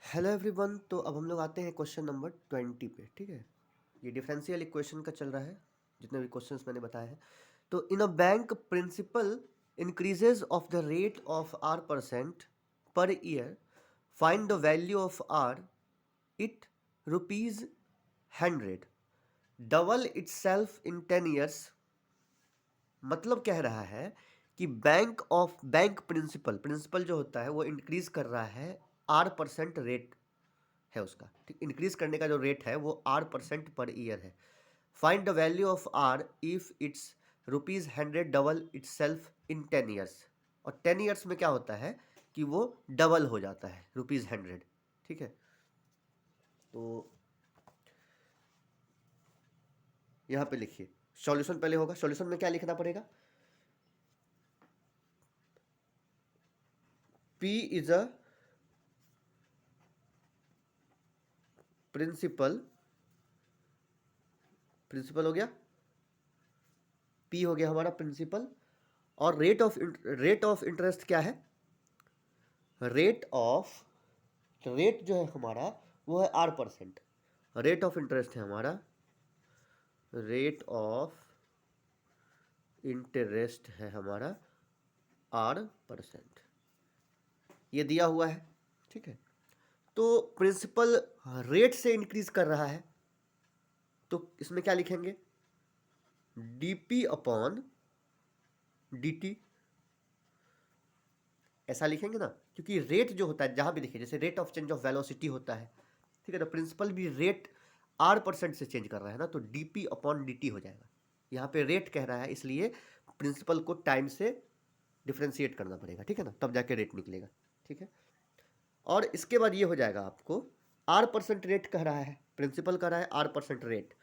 Hello everyone. तो अब हम लोग आते हैं क्वेश्चन नंबर 20 पे। ठीक है, ये डिफरेंशियल इक्वेशन का चल रहा है, जितने भी क्वेश्चंस मैंने बताए हैं। तो in a bank principal increases of the rate of R% per year, find the value of R it ₹100, double itself in 10 years। मतलब कह रहा है कि बैंक प्रिंसिपल प्रिंसिपल जो होता है वो इंक्रीज कर रहा है R% रेट है उसका। ठीक, इंक्रीज करने का जो रेट है वो R% पर ईयर है। Find the value of R if it's ₹100, double itself in 10 years। और 10 years में क्या होता है कि वो डबल हो जाता है ₹100। ठीक है, तो यहाँ पे लिखिए सॉल्यूशन पहले होगा। सॉल्यूशन में क्या लिखना पड़ेगा? P is a principal, principal हो गया, P हो गया हमारा प्रिंसिपल। और रेट ऑफ इंटरेस्ट क्या है? रेट जो है हमारा वो है R%। रेट ऑफ इंटरेस्ट है हमारा, रेट ऑफ इंटरेस्ट है हमारा R%। ये दिया हुआ है। ठीक है, तो प्रिंसिपल रेट से इंक्रीज कर रहा है, तो इसमें क्या लिखेंगे? DP अपॉन DT, ऐसा लिखेंगे ना, क्योंकि रेट जो होता है जहां भी देखिए, जैसे rate of change of velocity होता है, ठीक है, तो प्रिंसिपल भी रेट R% से चेंज कर रहा है ना, तो DP अपॉन DT हो जाएगा। यहाँ पे रेट कह रहा है, इसलिए प्रिंसिपल को टाइम से डिफ्रेंशिएट करना पड़ेगा। ठीक है ना, तब जाके रेट निकलेगा। ठीक है, और इसके बाद ये हो जाएगा आपको R% रेट कह रहा है, प्रिंसिपल कह रहा है R% रेट,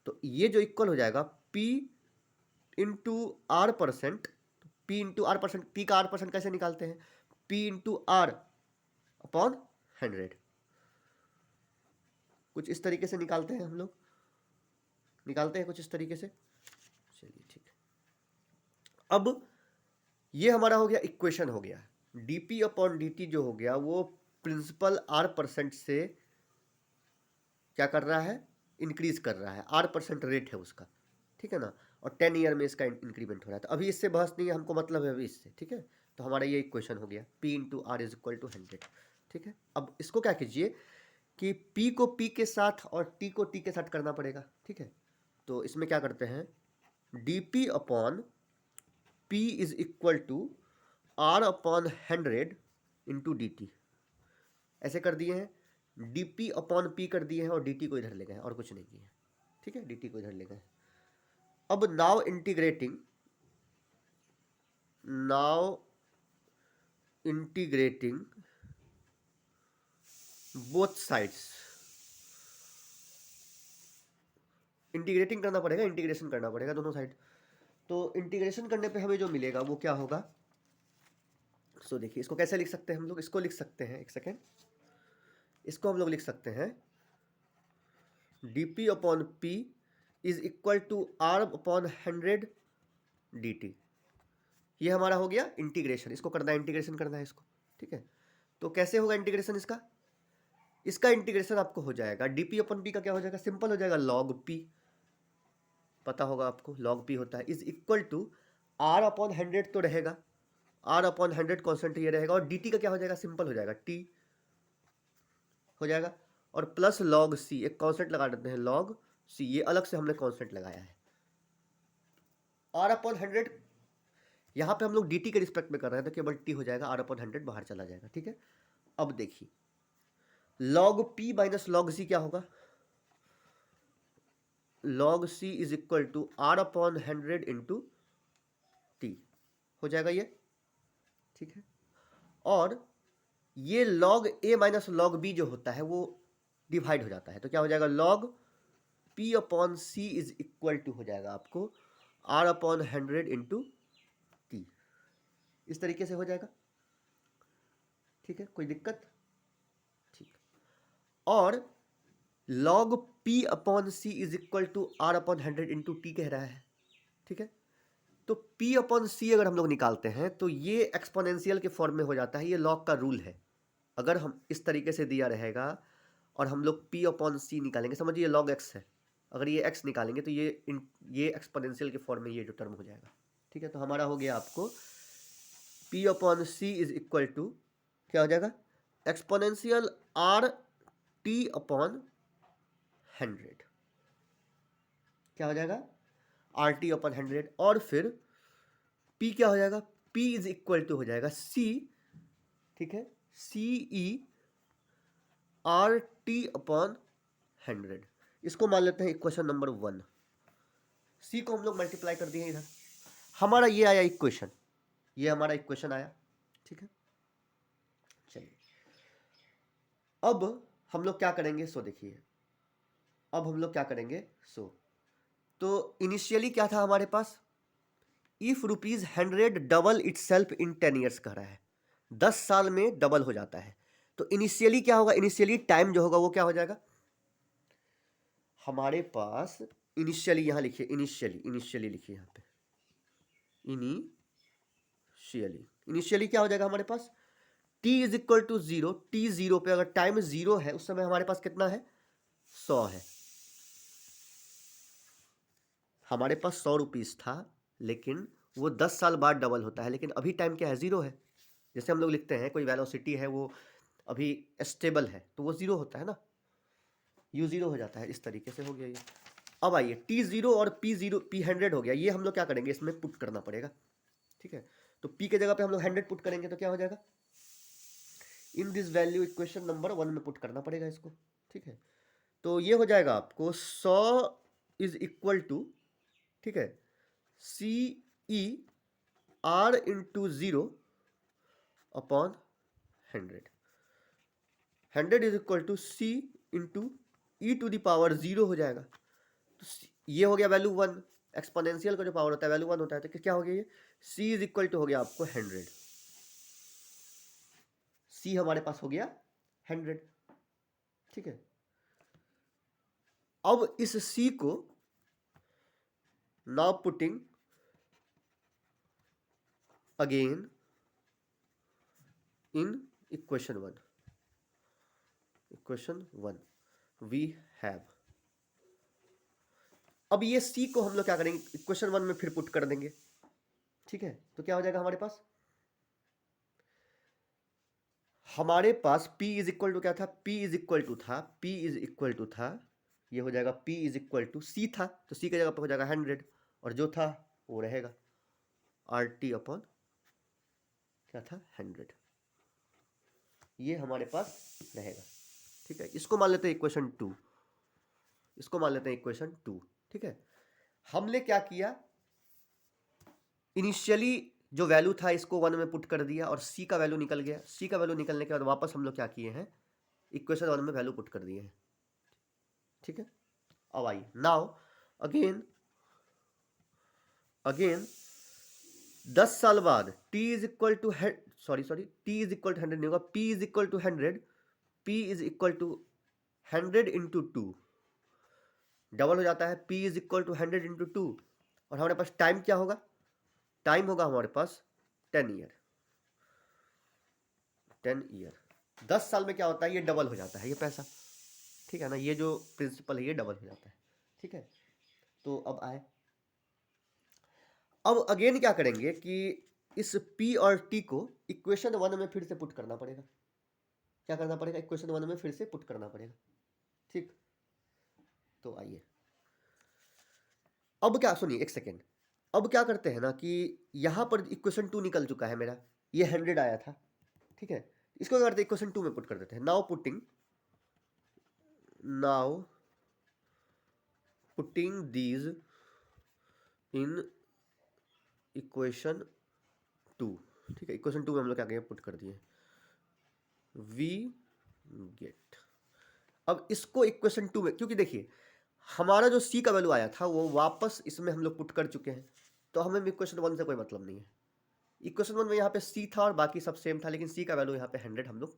तो ये जो इक्वल हो जाएगा P into R%। P into R%, P का R% कैसे निकालते हैं? P into R upon 100। कुछ इस तरीके से निकालते हैं हम लोग, निकालते हैं कुछ इस तरीके से। चलिए ठीक है, अब ये हमारा हो गया, इक्वेशन हो गया। DP अपॉन DT जो हो गया वो प्रिंसिपल R% से क्या कर रहा है? इंक्रीज कर रहा है। R% रेट है उसका, ठीक है ना, और 10 ईयर में इसका इंक्रीमेंट हो रहा है। तो अभी इससे बहस नहीं है, हमको मतलब है अभी इससे। ठीक है, तो हमारा ये इक्वेशन हो गया, P into R is equal to 100। ठीक है, अब इसको क्या कीजिए कि P को P के साथ और T को T के साथ करना पड़ेगा। ठीक है, तो इसमें क्या करते हैं, DP upon P is equal to R upon 100 into DT, ऐसे कर दिए हैं। DP अपॉन P कर दिए हैं और DT को इधर ले गए, और कुछ नहीं किए। ठीक है, DT को इधर ले गए। अब now integrating both sides, integrating करना पड़ेगा, इंटीग्रेशन करना पड़ेगा दोनों साइड। तो इंटीग्रेशन करने पे हमें जो मिलेगा वो क्या होगा? सो देखिए, इसको कैसे लिख सकते हैं हम लोग? इसको लिख सकते हैं, एक सेकेंड, इसको हम लोग लिख सकते हैं DP upon P is equal to R upon 100 DT। ये हमारा हो गया इंटीग्रेशन, इसको करना है, इंटीग्रेशन करना है इसको। ठीक है, तो कैसे होगा इंटीग्रेशन इसका? इसका इंटीग्रेशन आपको हो जाएगा, DP अपन P का क्या हो जाएगा? सिंपल हो जाएगा, log P, पता होगा आपको log P होता है, is equal to R upon 100 तो रहेगा, R अपॉन 100 कॉन्स्टेंट ये रहेगा, और DT का क्या हो जाएगा? सिंपल हो जाएगा, T हो जाएगा, और प्लस log C, एक कॉन्स्टेंट लगा देते हैं log C, ये अलग से हमने कॉन्स्टेंट लगाया है। R अपॉन 100 यहाँ पे हम लोग DT के रिस्पेक्ट में कर रहे हैं, तो केवल T हो जाएगा, R अपॉन 100 बाहर चला जाएगा। ठीक है, अब देखिए log P minus log C क्या होगा? log C is equal to R upon 100 into T हो जाएगा ये। ठीक है, और ये log A minus log B जो होता है वो डिवाइड हो जाता है, तो क्या हो जाएगा? log P upon C is equal to हो जाएगा आपको R अपॉन 100 इंटू T, इस तरीके से हो जाएगा। ठीक है, कोई दिक्कत? ठीक, और log P upon C is equal to R upon 100 into T कह रहा है। ठीक है, तो P अपॉन C अगर हम लोग निकालते हैं तो ये एक्सपोनेंशियल के फॉर्म में हो जाता है, ये लॉग का रूल है। अगर हम इस तरीके से दिया रहेगा और हम लोग p अपॉन सी निकालेंगे, समझिए log x है, अगर ये x निकालेंगे तो ये एक्सपोनेंशियल के फॉर्म में ये जो टर्म हो जाएगा, ठीक है। तो हमारा हो गया आपको p upon C is equal to क्या हो जाएगा, एक्सपोनेंशियल आर टी अपॉन 100, क्या हो जाएगा, आर टी अपॉन 100, और फिर p क्या हो जाएगा, p इज इक्वल टू हो जाएगा c, ठीक है, C E R T upon 100। इसको मान लेते हैं इक्वेशन नंबर 1। सी को हम लोग मल्टीप्लाई कर दिए इधर, हमारा ये आया इक्वेशन, ये हमारा इक्वेशन आया, ठीक है। चलिए अब हम लोग क्या करेंगे, सो देखिए अब हम लोग क्या करेंगे, सो तो इनिशियली क्या था हमारे पास, if ₹100 double itself in 10 years कह रहा है, 10 साल में डबल हो जाता है। तो इनिशियली क्या होगा, इनिशियली टाइम जो होगा वो क्या हो जाएगा, हमारे पास इनिशियली यहां लिखिए, इनिशियली लिखिए यहां पे, इनिशियली क्या हो जाएगा हमारे पास, t is equal to 0, t 0 पे अगर टाइम 0 है उस समय हमारे पास कितना है, 100 है। हमारे पास 100 रुपीज था, लेकिन वो 10 साल बाद डबल होता है, लेकिन अभी टाइम क्या है, 0 है। जैसे हम लोग लिखते हैं कोई वेलोसिटी है वो अभी स्टेबल है तो वो 0 होता है ना, u 0 हो जाता है, इस तरीके से हो गया ये। अब आइए t 0 और p 100 हो गया, ये हम लोग क्या करेंगे, इसमें पुट करना पड़ेगा, ठीक है। तो p के जगह पे हम लोग 100 पुट करेंगे तो क्या हो जाएगा, in this value equation number 1 में पुट करना पड़ेगा इसको, ठीक है। तो ये हो जाएगा आपको 100 इज इक्वल टू, ठीक है, C E R into 0 upon 100, 100 is equal to C into E to the power 0 हो जाएगा। तो ये हो गया वैल्यू 1, एक्सपोनेंशियल का जो पावर होता है वैल्यू 1 होता है, तो क्या हो गया ये, c इज इक्वल टू हो गया आपको 100, c हमारे पास हो गया 100, ठीक है। अब इस c को now putting again in equation 1 we have, अब ये c को हम लोग क्या करेंगे, इक्वेशन 1 में फिर पुट कर देंगे, ठीक है। तो क्या हो जाएगा हमारे पास p इज इक्वल टू क्या था, p इज इक्वल टू था, ये हो जाएगा p is equal to c था, तो c की जगह पे हो जाएगा 100, और जो था वो रहेगा आर टी अपॉन क्या था 100, ये हमारे पास रहेगा, ठीक है। इसको मान लेते हैं इक्वेशन 2, ठीक है। हमने क्या किया, इनिशियली जो वैल्यू था इसको 1 में पुट कर दिया और c का वैल्यू निकल गया, c का वैल्यू निकलने के बाद वापस हम लोग क्या किए हैं, इक्वेशन 1 में वैल्यू पुट कर दिए हैं, ठीक है। अब आइए नाउ अगेन 10 साल बाद t is equal to t is equal to 100 नहीं होगा, p is equal to 100, p is equal to 100 into 2 double हो जाता है, p is equal to 100 into 2, और हमारे पास टाइम क्या होगा, टाइम होगा हमारे पास 10 ईयर। 10 साल में क्या होता है, ये डबल हो जाता है ये पैसा, ठीक है ना, ये जो प्रिंसिपल है ये डबल हो जाता है, ठीक है। तो अब अगेन क्या करेंगे कि इस p और t को इक्वेशन 1 में फिर से पुट करना पड़ेगा, क्या करना पड़ेगा, इक्वेशन 1 में फिर से पुट करना पड़ेगा, ठीक। तो आइए अब क्या, सुनिए एक सेकेंड, अब क्या करते हैं ना कि यहां पर इक्वेशन 2 निकल चुका है मेरा, ये 100 आया था, ठीक है। इसको क्या करते हैं, इक्वेशन 2 में पुट कर देते हैं, now putting these in equation 2, ठीक है। इक्वेशन 2 में हम लोग क्या करेंगे, पुट कर दिए, वी गेट, अब इसको इक्वेशन 2 में, क्योंकि देखिए हमारा जो c का वैल्यू आया था वो वापस इसमें हम लोग पुट कर चुके हैं, तो हमें इक्वेशन 1 से कोई मतलब नहीं है। इक्वेशन 1 में यहाँ पे c था और बाकी सब सेम था, लेकिन c का वैल्यू यहाँ पे 100 हम लोग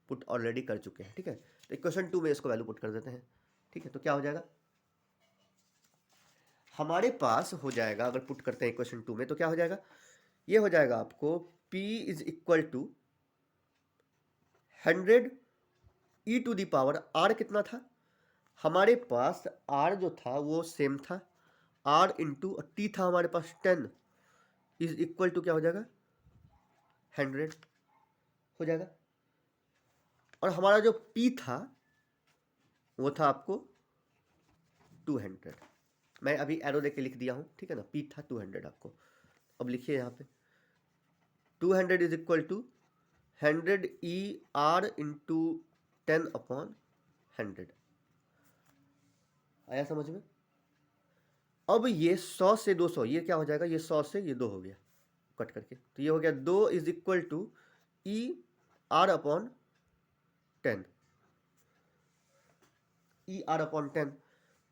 पुट ऑलरेडी कर चुके हैं, ठीक है। तो इक्वेशन 2 में इसको वैल्यू पुट कर देते हैं, ठीक है। तो क्या हो जाएगा, हमारे पास हो जाएगा, अगर पुट करते हैं इक्वेशन 2 में तो क्या हो जाएगा, ये हो जाएगा आपको p is equal to 100 e to the power R कितना था हमारे पास, आर जो था वो सेम था, आर इंटू टी था हमारे पास 10 इज इक्वल टू क्या हो जाएगा 100 हो जाएगा। और हमारा जो पी था वो था आपको 200, मैं अभी एरो देके लिख दिया हूँ, ठीक है ना, पी था 200 आपको। अब लिखिए यहाँ पे 200 is equal to 100 e R into 10/100। आया समझ में? अब ये 100 से 200, ये क्या हो जाएगा, ये 100 से ये 2 हो गया कट करके, तो ये हो गया 2 is equal to e R/10, e R/10।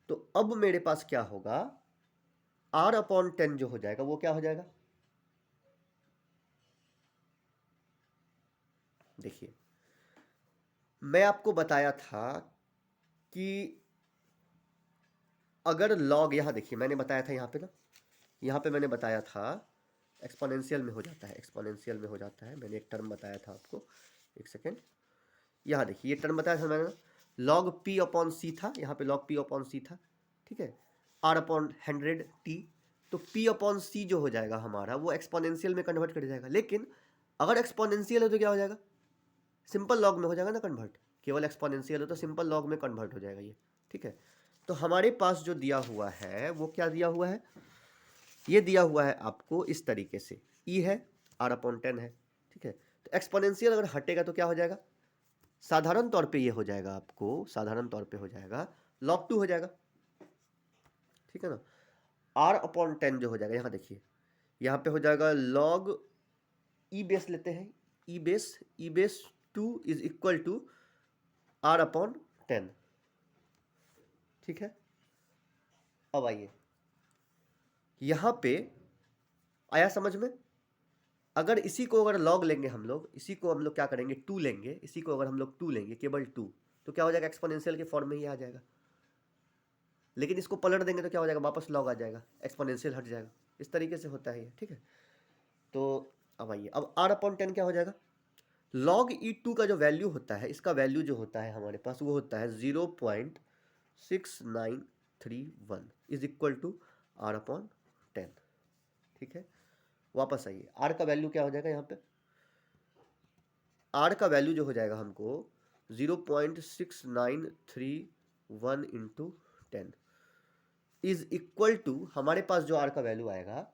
तो अब मेरे पास क्या होगा, R/10 जो हो जाएगा वो क्या हो जाएगा, देखिए मैं आपको बताया था कि अगर लॉग, यहां देखिए मैंने बताया था यहाँ पे ना, यहाँ पे मैंने बताया था एक्सपोनेंशियल में हो जाता है, एक्सपोनेंशियल में हो जाता है, मैंने एक टर्म बताया था आपको, एक सेकेंड, यहाँ देखिए ये टर्म बताया था मैंने, log p/c था, यहाँ पे log p/c था, ठीक है, R/100t, तो p/c जो हो जाएगा हमारा वो एक्सपोनेंशियल में कन्वर्ट कर जाएगा। लेकिन अगर एक्सपोनेंशियल है तो क्या हो जाएगा, सिंपल लॉग में हो जाएगा ना कन्वर्ट, केवल एक्सपोनेंशियल हो तो सिंपल लॉग में कन्वर्ट हो जाएगा ये, ठीक है। तो हमारे पास जो दिया हुआ है वो क्या दिया हुआ है, ये दिया हुआ है आपको इस तरीके से, e है R/10 है, ठीक है। तो एक्सपोनेंशियल अगर हटेगा तो क्या हो जाएगा, साधारण तौर पे ये हो जाएगा आपको, साधारण तौर पे हो जाएगा log 2 हो जाएगा, ठीक है ना। R/10 जो हो जाएगा, यहाँ देखिए यहाँ पे हो जाएगा log ई बेस लेते हैं, e base 2 is equal to R/10, ठीक है। अब आइए यहाँ पे आया समझ में, अगर इसी को अगर log लेंगे हम लोग, इसी को हम लोग क्या करेंगे 2 लेंगे, इसी को अगर हम लोग 2 लेंगे, केवल 2, तो क्या हो जाएगा एक्सपोनेंशियल के फॉर्म में ही आ जाएगा। लेकिन इसको पलट देंगे तो क्या हो जाएगा, वापस लॉग आ जाएगा, एक्सपोनेंशियल हट जाएगा, इस तरीके से होता है ये, ठीक है। तो अब आइए, अब R/10 क्या हो जाएगा, log e2 का जो वैल्यू होता है, इसका वैल्यू जो होता है हमारे पास वो होता है 0.6931 इज इक्वल टू R/10, ठीक है। वापस आइए, R का वैल्यू क्या हो जाएगा, यहाँ पे R का वैल्यू जो हो जाएगा हमको 0.6931 इंटू 10 इज इक्वल टू, हमारे पास जो R का वैल्यू आएगा,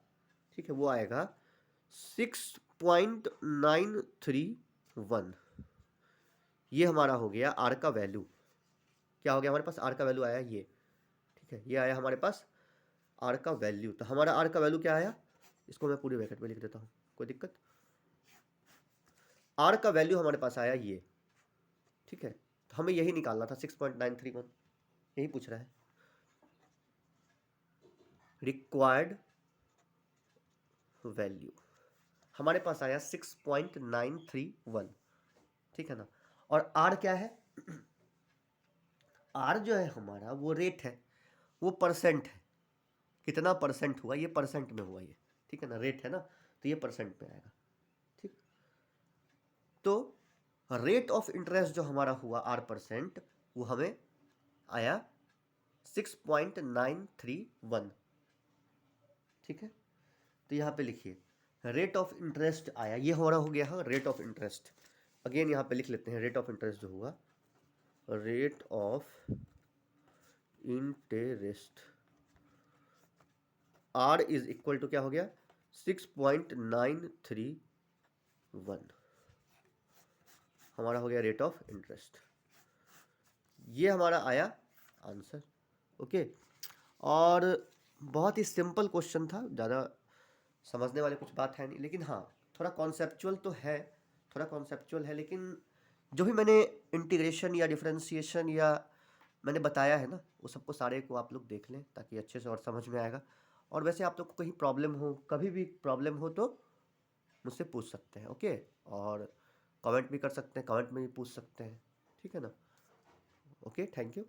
ठीक है, वो आएगा 6.931, ये हमारा हो गया R का वैल्यू। क्या हो गया हमारे पास, R का वैल्यू आया ये, ठीक है, ये आया हमारे पास R का वैल्यू। तो हमारा R का वैल्यू क्या आया, इसको मैं पूरी ब्रैकेट में लिख देता हूँ, कोई दिक्कत, R का वैल्यू हमारे पास आया ये, ठीक है। तो हमें यही निकालना था 6.931, यही पूछ रहा है, रिक्वायर्ड वैल्यू हमारे पास आया 6.931, ठीक है ना। और R क्या है, R जो है हमारा वो रेट है, वो परसेंट है, कितना परसेंट हुआ, ये परसेंट में हुआ ये, ठीक है ना, रेट है ना, तो ये परसेंट में आएगा, ठीक। तो रेट ऑफ इंटरेस्ट जो हमारा हुआ R%, वो हमें आया 6.931, ठीक है। तो यहाँ पे लिखिए रेट ऑफ इंटरेस्ट आया, ये हमारा हो गया रेट ऑफ इंटरेस्ट। अगेन यहाँ पे लिख लेते हैं रेट ऑफ इंटरेस्ट जो हुआ, rate of interest R is equal to क्या हो गया 6.931, हमारा हो गया रेट ऑफ इंटरेस्ट, ये हमारा आया आंसर, ओके। और बहुत ही सिंपल क्वेश्चन था, ज़्यादा समझने वाले कुछ बात है नहीं, लेकिन हाँ थोड़ा कॉन्सेप्चुअल तो है, थोड़ा कॉन्सेप्चुअल है, लेकिन जो भी मैंने इंटीग्रेशन या डिफरेंशिएशन या मैंने बताया है ना, वो सबको सारे को आप लोग देख लें ताकि अच्छे से और समझ में आएगा। और वैसे आप लोग को कहीं प्रॉब्लम हो, कभी भी प्रॉब्लम हो तो मुझसे पूछ सकते हैं, ओके। और कमेंट भी कर सकते हैं, कमेंट में भी पूछ सकते हैं, ठीक है ना, ओके, थैंक यू।